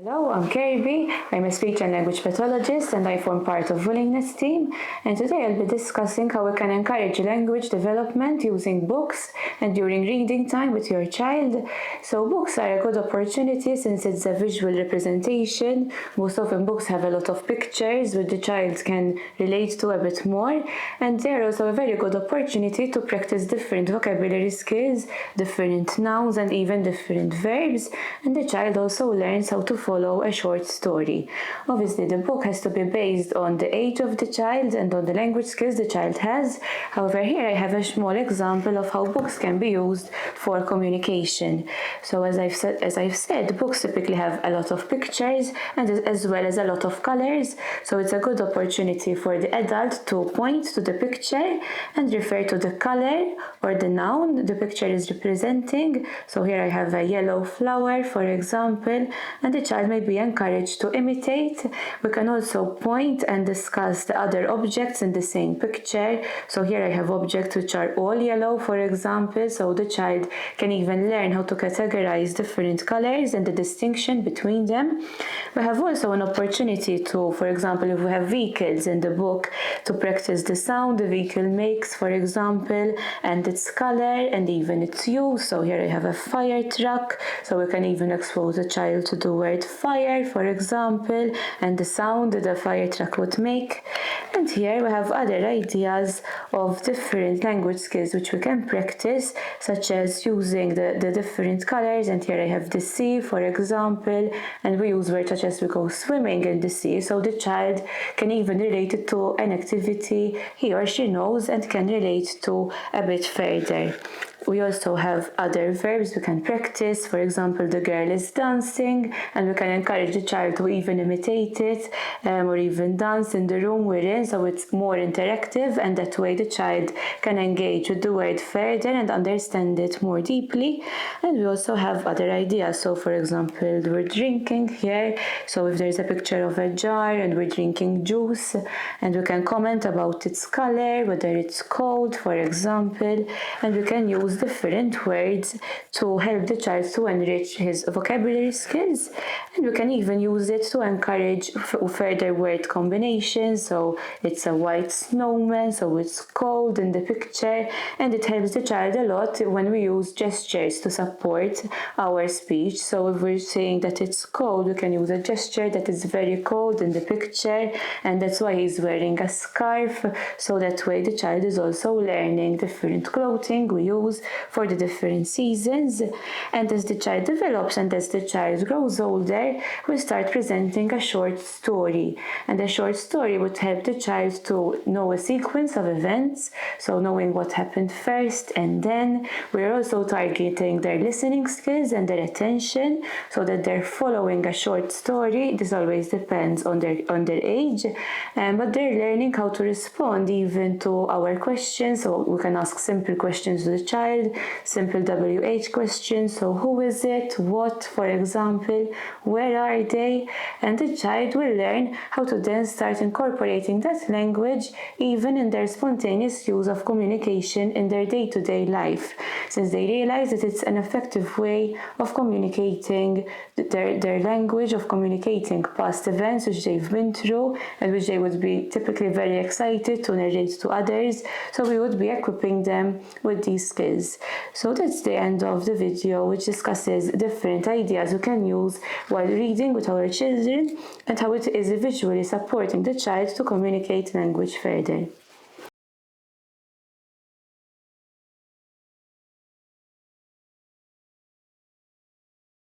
Hello, I'm Kirby. I'm a speech and language pathologist and I form part of Willingness team. And today I'll be discussing how we can encourage language development using books and during reading time with your child. So books are a good opportunity since it's a visual representation. Most often books have a lot of pictures which the child can relate to a bit more. And they're also a very good opportunity to practice different vocabulary skills, different nouns and even different verbs. And the child also learns how to follow a short story. Obviously, the book has to be based on the age of the child and on the language skills the child has. However, here I have a small example of how books can be used for communication. So as I've said, books typically have a lot of pictures and as well as a lot of colors. So it's a good opportunity for the adult to point to the picture and refer to the color or the noun the picture is representing. So here I have a yellow flower, for example, and the child may be encouraged to imitate. We can also point and discuss the other objects in the same picture. So here I have objects which are all yellow, for example, so the child can even learn how to categorize different colors and the distinction between them. We have also an opportunity to, for example, if we have vehicles in the book, to practice the sound the vehicle makes, for example, and its color and even its use. So here I have a fire truck, so we can even expose a child to the word fire, for example, and the sound that the fire truck would make. And here we have other ideas of different language skills which we can practice, such as using the different colors. And here I have the sea, for example, and we use words such as we go swimming in the sea, so the child can even relate it to an activity he or she knows and can relate to a bit further. We also have other verbs we can practice. For example, the girl is dancing, and we can encourage the child to even imitate it or even dance in the room we're in, so it's more interactive, and that way the child can engage with the word further and understand it more deeply. And we also have other ideas. So for example, we're drinking here, so if there's a picture of a jar and we're drinking juice, and we can comment about its color, whether it's cold, for example, and we can use different words to help the child to enrich his vocabulary skills. And we can even use it to encourage further word combinations. So it's a white snowman, so it's cold in the picture, and it helps the child a lot when we use gestures to support our speech. So if we're saying that it's cold, we can use a gesture that is very cold in the picture, and that's why he's wearing a scarf. So that way the child is also learning different clothing we use for the different seasons. And as the child develops and as the child grows older, we start presenting a short story, and a short story would help the child to know a sequence of events, so knowing what happened first and then. We're also targeting their listening skills and their attention so that they're following a short story. This always depends on their age, but they're learning how to respond even to our questions. So we can ask simple questions to the child, simple WH questions, so who is it, what, for example, where are they, and the child will learn how to then start incorporating that language even in their spontaneous use of communication in their day-to-day life, since they realize that it's an effective way of communicating their language, of communicating past events which they've been through and which they would be typically very excited to narrate to others. So we would be equipping them with these skills. So that's the end of the video, which discusses different ideas we can use while reading with our children and how it is visually supporting the child to communicate language further.